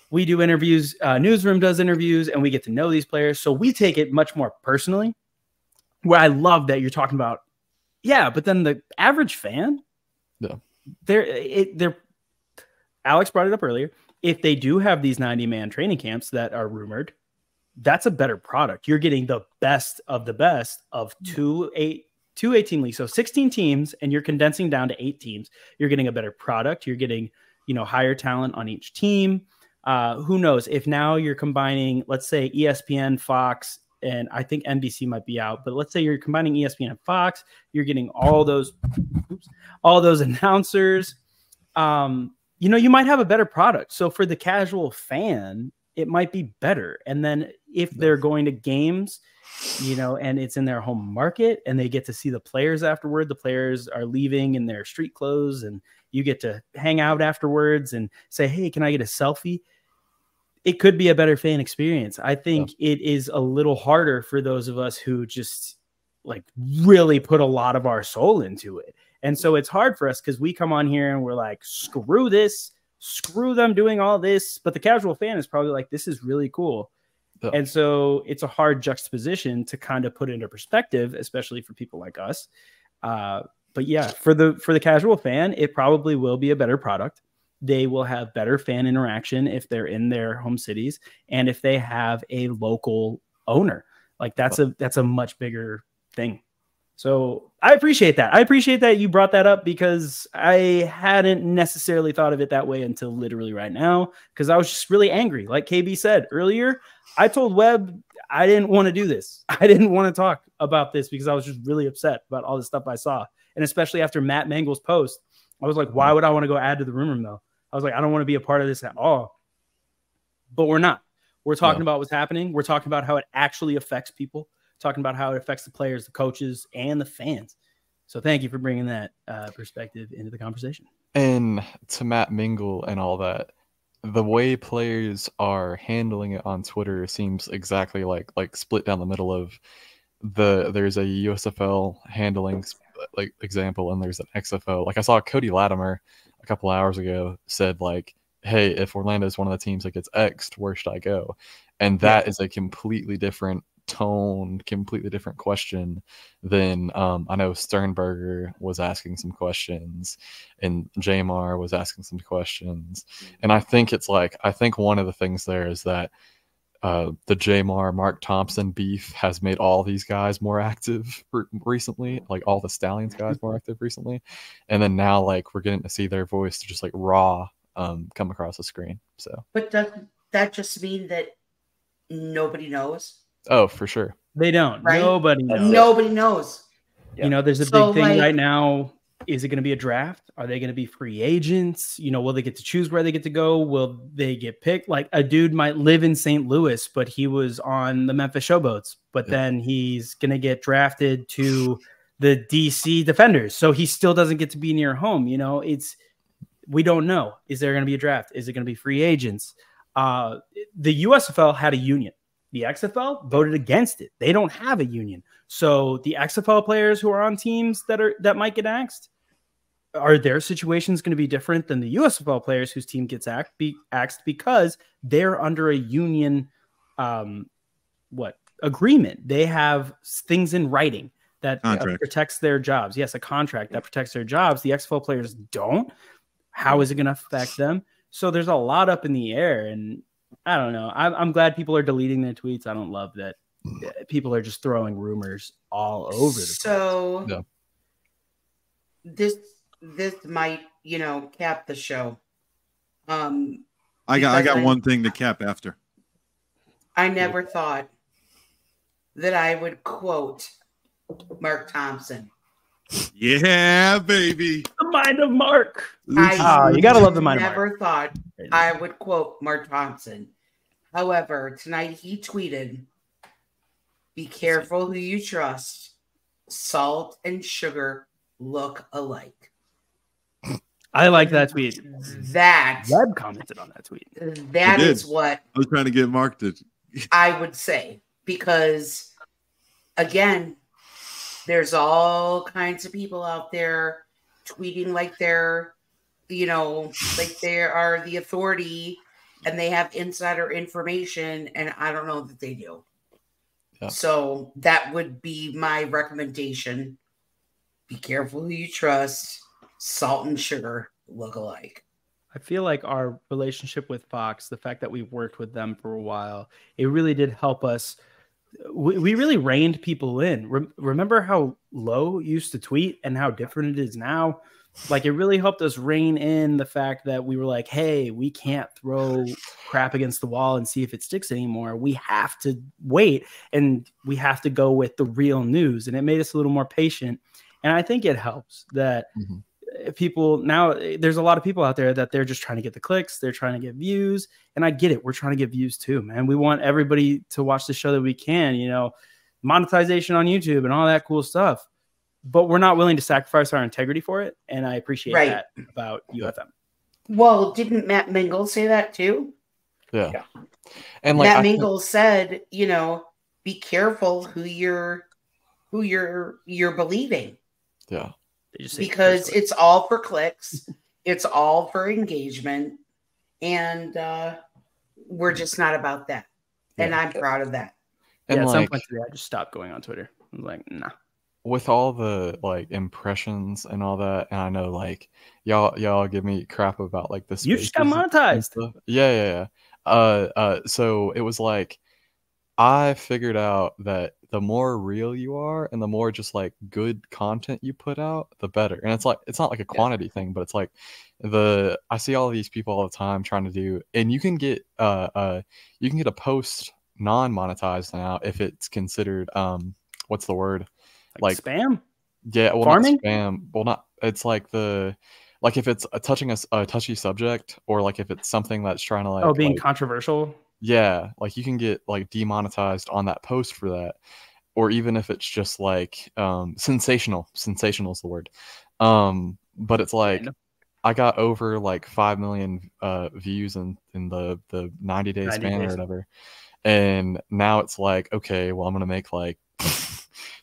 we do interviews. Newsroom does interviews, and we get to know these players. So we take it much more personally, where I love that you're talking about. Yeah, but then the average fan, they're Alex brought it up earlier. If they do have these 90-man training camps that are rumored, that's a better product. You're getting the best of two 18 leagues. So 16 teams, and you're condensing down to 8 teams. You're getting a better product. You're getting, higher talent on each team. Who knows if now you're combining, let's say ESPN, Fox, and I think NBC might be out, but let's say you're combining ESPN and Fox, you're getting all those announcers. You might have a better product. So for the casual fan, it might be better. And then if they're going to games, and it's in their home market and they get to see the players afterward, the players are leaving in their street clothes and you get to hang out afterwards and say, hey, can I get a selfie? It could be a better fan experience. I think it is a little harder for those of us who just really put a lot of our soul into it. And so it's hard for us because we come on here and we're like, screw this, screw them doing all this. But the casual fan is probably like, this is really cool. Yeah. And so it's a hard juxtaposition to kind of put into perspective, especially for people like us. But yeah, for the casual fan, it probably will be a better product. They will have better fan interaction if they're in their home cities and if they have a local owner. That's a much bigger thing. So I appreciate that. I appreciate that you brought that up because I hadn't necessarily thought of it that way until literally right now, because I was just really angry. Like KB said earlier, I told Webb I didn't want to do this. I didn't want to talk about this because I was just really upset about all the stuff I saw. And especially after Matt Mangle's post, I was like, why would I want to go add to the rumor mill? I was like, I don't want to be a part of this at all. But we're not. We're talking about what's happening. We're talking about how it actually affects people. Talking about how it affects the players, the coaches, and the fans. So thank you for bringing that perspective into the conversation. And to Matt Mingle and all that, the way players are handling it on Twitter seems exactly like split down the middle of there's a USFL handling example and there's an XFL. I saw Cody Latimer a couple hours ago said hey, if Orlando is one of the teams that gets X'd, where should I go? And that is a completely different tone, completely different question than I know Sternberger was asking some questions and Jamar was asking some questions. And I think it's I think one of the things there is that the Jamar Mark Thompson beef has made all these guys more active recently, all the Stallions guys more active recently. And then now we're getting to see their voice just raw come across the screen. So but doesn't that just mean that nobody knows? Oh, for sure. They don't. Right? Nobody knows. Nobody knows. There's a big thing right now. Is it going to be a draft? Are they going to be free agents? Will they get to choose where they get to go? Will they get picked? A dude might live in St. Louis, but he was on the Memphis Showboats, but then he's going to get drafted to the DC Defenders. So he still doesn't get to be near home. We don't know. Is there going to be a draft? Is it going to be free agents? The USFL had a union. The XFL voted against it. They don't have a union. So the XFL players who are on teams that might get axed, are their situations going to be different than the USFL players whose team gets axed because they're under a union agreement? They have things in writing that protects their jobs. Yes, a contract that protects their jobs. The XFL players don't. How is it going to affect them? So there's a lot up in the air, and I don't know. I'm glad people are deleting their tweets. I don't love that people are just throwing rumors all over the place. So this might, cap the show. I got one thing to cap after. I never thought that I would quote Mark Thompson. Yeah, baby. The mind of Mark. You gotta love the mind of Mark. Never thought I would quote Mark Thompson. However, tonight he tweeted, "Be careful who you trust. Salt and sugar look alike." I like that tweet. Webb commented on that tweet. That is what I was trying to get Mark to. I would say, because again, there's all kinds of people out there tweeting like they're, like they are the authority and they have insider information, and I don't know that they do. Yeah. So that would be my recommendation. Be careful who you trust. Salt and sugar look alike. I feel like our relationship with Fox, the fact that we worked with them for a while, it really did help us. We really reined people in. Remember how Lowe used to tweet and how different it is now? Like, it really helped us rein in the fact that we were like, hey, we can't throw crap against the wall and see if it sticks anymore. We have to wait, and we have to go with the real news. And it made us a little more patient. And I think it helps that people now, there's a lot of people out there that they're just trying to get the clicks. They're trying to get views. And I get it. We're trying to get views too, man. We want everybody to watch the show that we can, you know, monetization on YouTube and all that cool stuff. But we're not willing to sacrifice our integrity for it. And I appreciate that about UFM. Well, didn't Matt Mingle say that too? Yeah. And like Matt Mingle said, you know, be careful who you're believing. Yeah. Because it's all for clicks, it's all for engagement, and we're just not about that. And I'm proud of that. And at like, some point today, I just stopped going on Twitter. I was like, nah. With all the like impressions and all that, and I know like y'all give me crap about like this. You just got monetized. Yeah. So it was like I figured out that the more real you are and the more just like good content you put out, the better. And it's like, it's not like a quantity thing, but it's like I see all of these people all the time trying to do, and you can get a post non-monetized now if it's considered what's the word? Like spam? Yeah, well, farming? Not spam. Well, not, it's like if it's touching a touchy subject, or like if it's something that's trying to like being controversial. Yeah, like you can get like demonetized on that post for that, or even if it's just like sensational. Sensational is the word. But it's like I got over like 5 million views in the 90-day span or whatever, and now it's like, okay, well, I'm gonna make like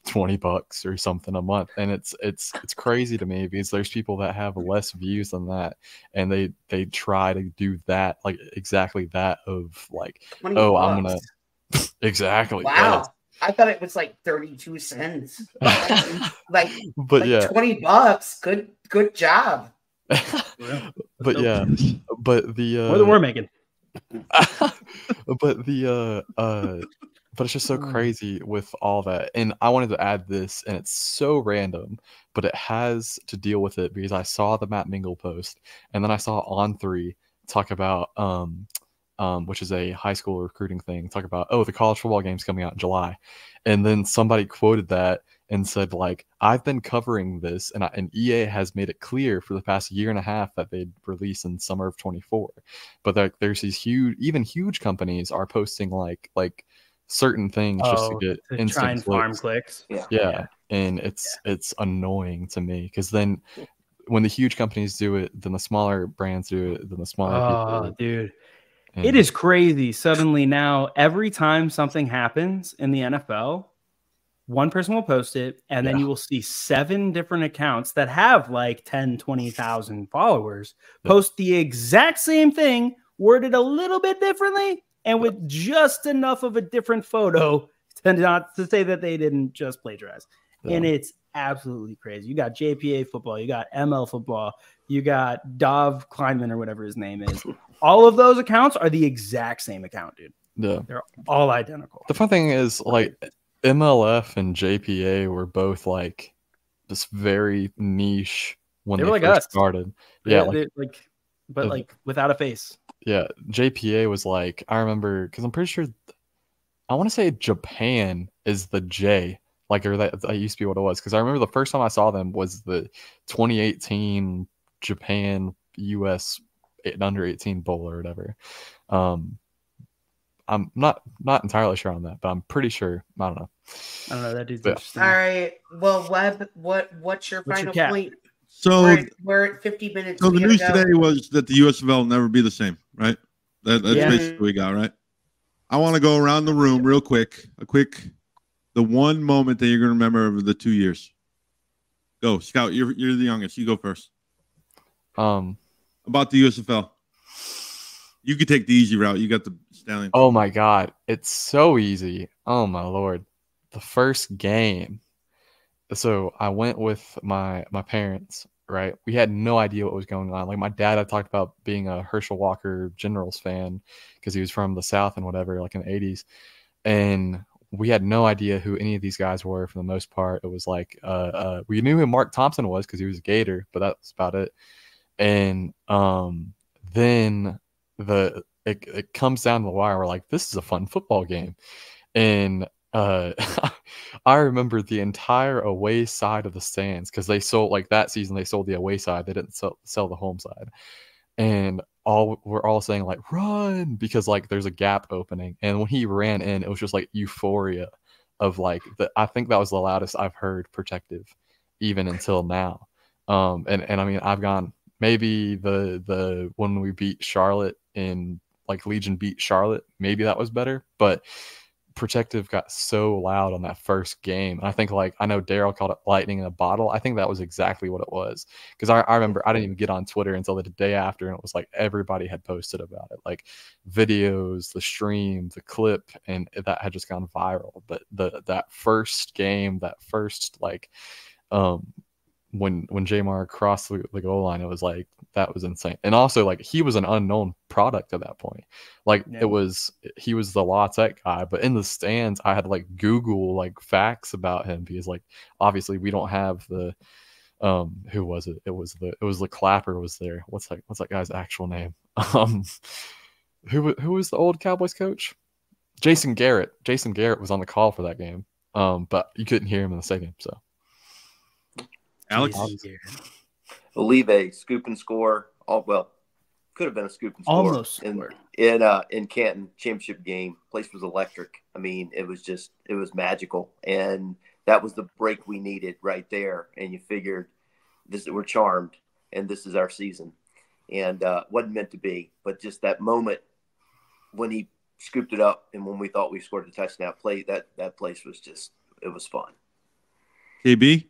$20 or something a month, and it's crazy to me because there's people that have less views than that, and they try to do that, like exactly that of like, oh, I'm gonna exactly. Wow. Yes. I thought it was like 32 cents. like $20. Good job. But yeah, but the more than we're making. But it's just so crazy with all that. And I wanted to add this, and it's so random, but it has to deal with it because I saw the Matt Mingle post, and then I saw On3 talk about, which is a high school recruiting thing, talk about, the college football game's coming out in July. And then somebody quoted that and said, like, I've been covering this, and EA has made it clear for the past year and a half that they'd release in summer of 24. But there's these huge companies are posting like certain things just to get instant try and farm clicks. Yeah. And it's annoying to me because then when the huge companies do it, then the smaller brands do it, then the smaller people do it. Dude. It is crazy. Suddenly now, every time something happens in the NFL, one person will post it, and then you will see 7 different accounts that have like 10, 20,000 followers post the exact same thing, worded a little bit differently, and with just enough of a different photo to say that they didn't just plagiarize. And it's absolutely crazy. You got JPA football, you got ML football, you got Dov Kleinman or whatever his name is. All of those accounts are the exact same account, dude. Yeah. They're all identical. The fun thing is, like, MLF and JPA were both like this very niche when they first started. Yeah, like without a face. Yeah, JPA was like, I remember, because I'm pretty sure, I want to say Japan is the J, like, or that used to be what it was, because I remember the first time I saw them was the 2018 Japan US under 18 bowl or whatever. I'm not entirely sure on that, but I'm pretty sure. I don't know. That dude's interesting. All right. Well, Webb, what's your final point? So we're at 50 minutes. So the news today was that the USFL will never be the same, right? That's basically what we got, right? I want to go around the room real quick. The one moment that you're going to remember over the 2 years. Go, Scout. You're the youngest. You go first. About the USFL. You could take the easy route. You got the stallion. Oh my God, it's so easy. Oh my Lord, the first game. So I went with my parents, right? We had no idea what was going on. Like my dad had talked about being a Herschel Walker Generals fan because he was from the South and whatever, like in the 80s. And we had no idea who any of these guys were for the most part. It was like we knew who Mark Thompson was because he was a Gator, but that's about it. And then it comes down to the wire. We're like, this is a fun football game. And I remember the entire away side of the stands because they sold, like that season, they sold the away side. They didn't sell the home side. And we're all saying like, run, because like there's a gap opening. And when he ran in, it was just like euphoria of like, I think that was the loudest I've heard Protective even until now. And I mean, I've gone maybe the when we beat Charlotte in like Legion beat Charlotte, maybe that was better, but Protective got so loud on that first game. And I think like, I know Daryl called it lightning in a bottle. I think that was exactly what it was. Because I remember I didn't even get on Twitter until the day after, and it was like everybody had posted about it, like videos, the stream, the clip, and that had just gone viral. But that first game, that first like when Jamar crossed the goal line, it was like, that was insane. And also like he was an unknown product at that point. Like he was the La Tech guy, but in the stands I had to like Google like facts about him because like obviously we don't have the who was it? It was the Clapper was there. What's that guy's actual name? Who was the old Cowboys coach? Jason Garrett. Jason Garrett was on the call for that game. But you couldn't hear him in the stadium, so Alex? Olive, scoop and score. Could have been a scoop and score. Almost in Canton championship game. Place was electric. I mean, it was magical, and that was the break we needed right there. And you figured we're charmed, and this is our season. And wasn't meant to be, but just that moment when he scooped it up, and when we thought we scored a touchdown play, that place was it was fun. KB.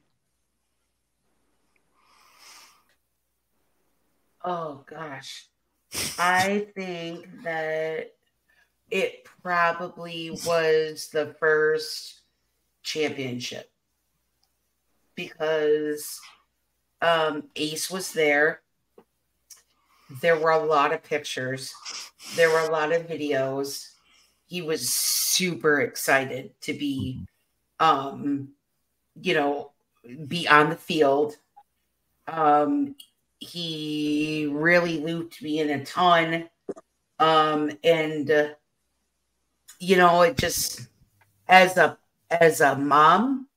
Oh, gosh. I think that it probably was the first championship because Ace was there. There were a lot of pictures. There were a lot of videos. He was super excited to be, be on the field. He really looped me in a ton. It just, as a mom,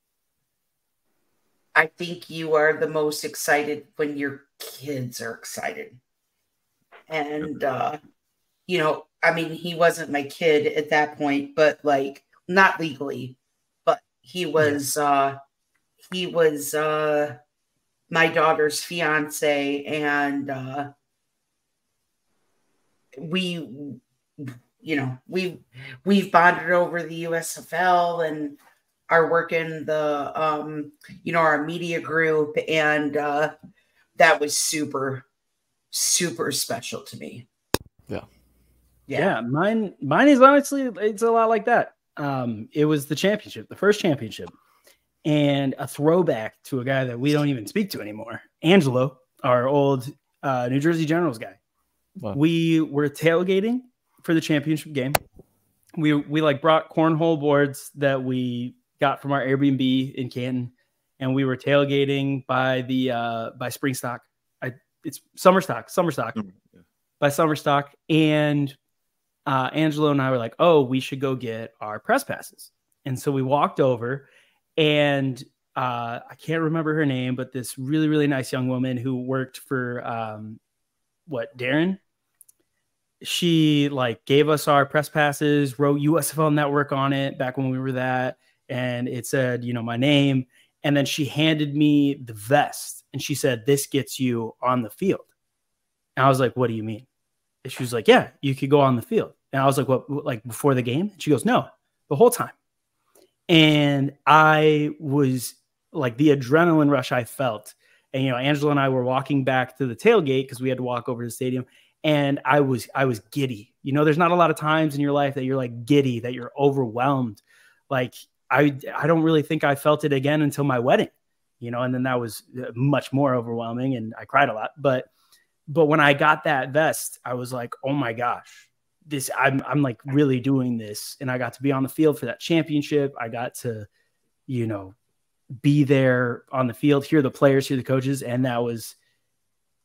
I think you are the most excited when your kids are excited. And, I mean, he wasn't my kid at that point, but like not legally, but he was my daughter's fiance, and we've bonded over the USFL and are working the our media group, and that was super, super special to me. Yeah. Mine is honestly, it's a lot like that. It was the championship, the first championship. And a throwback to a guy that we don't even speak to anymore, Angelo, our old New Jersey Generals guy. Wow. We were tailgating for the championship game. We like brought cornhole boards that we got from our Airbnb in Canton, and we were tailgating by Springstock. It's Summerstock by Summerstock, and Angelo and I were like, oh, we should go get our press passes. And so we walked over. And I can't remember her name, but this really, really nice young woman who worked for Darren. She like gave us our press passes, wrote USFL Network on it back when we were that, and it said, my name. And then she handed me the vest, and she said, "This gets you on the field." And I was like, "What do you mean?" And she was like, "Yeah, you could go on the field." And I was like, "What? Like before the game?" And she goes, "No, the whole time." And I was like, the adrenaline rush I felt. And, Angela and I were walking back to the tailgate because we had to walk over to the stadium. And I was giddy. There's not a lot of times in your life that you're like giddy, that you're overwhelmed. Like I don't really think I felt it again until my wedding. you know, and then that was much more overwhelming and I cried a lot. But when I got that vest, I was like, oh my gosh, I'm like really doing this. And I got to be on the field for that championship. I got to, you know, be there on the field, hear the players, hear the coaches. And that was,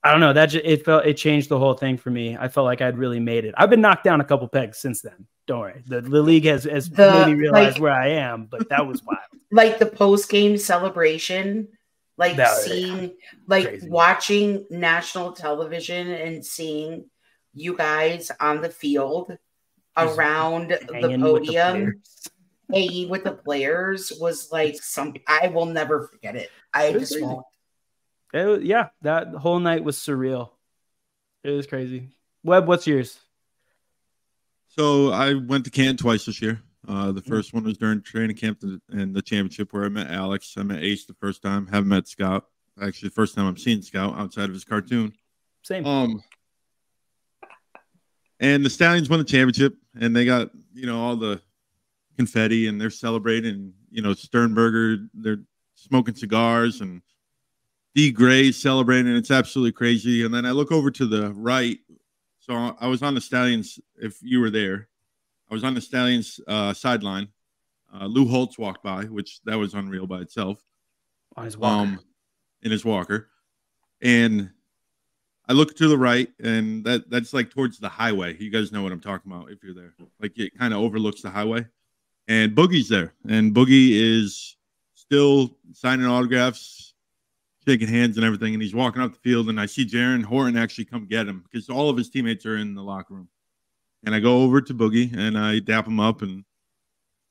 I don't know, it changed the whole thing for me. I felt like I'd really made it. I've been knocked down a couple pegs since then. Don't worry. The league has made me realize where I am, but that was wild. Like the post-game celebration, like seeing, like crazy. Watching national television and seeing you guys on the field around the podium, hanging with the players was like I will never forget it. I just won't. That whole night was surreal. It was crazy. Webb, what's yours? So I went to Canton twice this year. The first one was during training camp and the championship where I met Alex. I met Ace the first time. Haven't met Scout. Actually, the first time I'm seeing Scout outside of his cartoon. Same. And the Stallions won the championship, and they got, you know, all the confetti, and they're celebrating. You know, Sternberger, they're smoking cigars, and D. Gray's celebrating. It's absolutely crazy. And then I look over to the right. So I was on the Stallions, if you were there. I was on the Stallions sideline. Lou Holtz walked by, which that was unreal by itself. On his walker. In his walker. And I look to the right, and that's like towards the highway. You guys know what I'm talking about if you're there. Like it kind of overlooks the highway. And Boogie's there. And Boogie is still signing autographs, shaking hands and everything. And he's walking up the field, and I see Jaron Horton actually come get him because all of his teammates are in the locker room. And I go over to Boogie, and I dap him up, and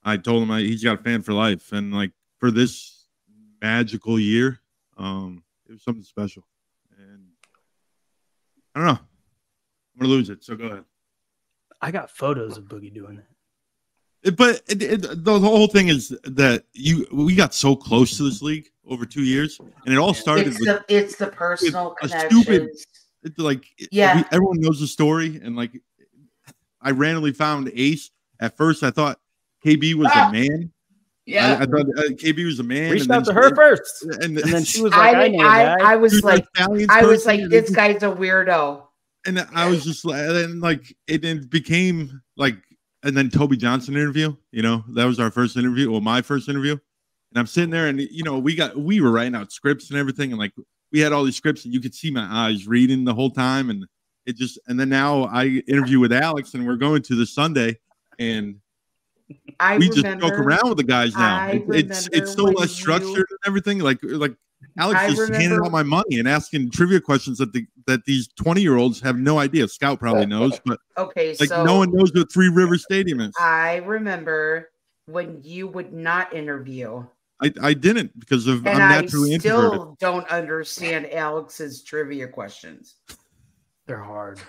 I told him he's got a fan for life. And, like, for this magical year, it was something special. And I don't know. I'm going to lose it, so go ahead. I got photos of Boogie doing that. But the whole thing is that we got so close to this league over 2 years, and it all started it's the personal connections. Everyone knows the story, and like I randomly found Ace. At first, I thought KB was a man. Yeah, I thought KB was a man. Reached out to her first, and then she was like, I was like, this guy's a weirdo. And I was just like, it became like. And then Toby Johnson interview, you know, that was our first interview. Well, my first interview. And I'm sitting there and, you know, we were writing out scripts and everything. And like, we had all these scripts and you could see my eyes reading the whole time. And and then now I interview with Alex and we're going to this Sunday and we just joke around with the guys now. It's so less structured and everything. Like Alex is handing out my money and asking trivia questions that these 20-year-olds have no idea. Scout probably knows, but so no one knows what Three Rivers Stadium is. I remember when you would not interview. I didn't because I'm naturally introverted. I still don't understand Alex's trivia questions. They're hard.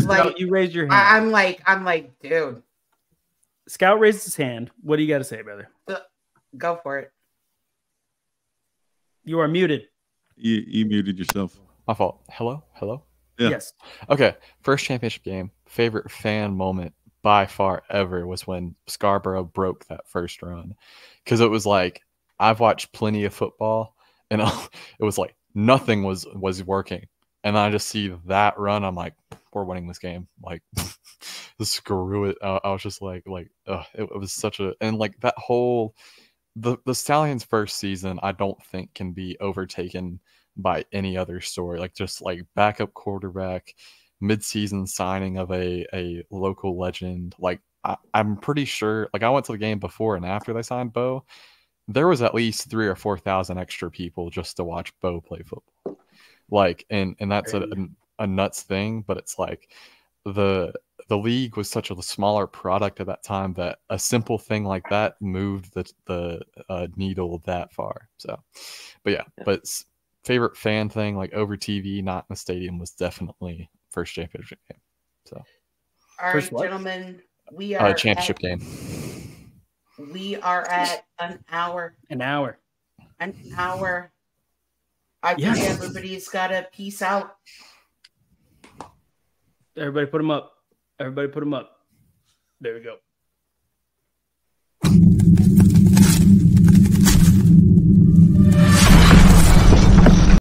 Like you raised your hand. I'm like, dude. Scout raised his hand. What do you got to say, brother? Go for it. You are muted. You muted yourself. My fault. Hello? Yeah. Yes. Okay. First championship game. Favorite fan moment by far ever was when Scarborough broke that first run. Because it was like, I've watched plenty of football, and it was like nothing was working. And I just see that run. I'm like, we're winning this game. Like, screw it. I was just like, it was such a, and like that whole, the Stallions' first season, I don't think can be overtaken by any other story. Like just like backup quarterback, mid-season signing of a local legend. Like I'm pretty sure, like I went to the game before and after they signed Bo. There was at least 3,000 or 4,000 extra people just to watch Bo play football. Like, and that's a nuts thing, but it's like the league was such a smaller product at that time that a simple thing like that moved the needle that far. So, but yeah, but favorite fan thing, like over TV, not in the stadium, was definitely first championship game. So, all right, gentlemen, we are championship game. We are at an hour. I think everybody's got to peace out. Everybody put them up. There we go.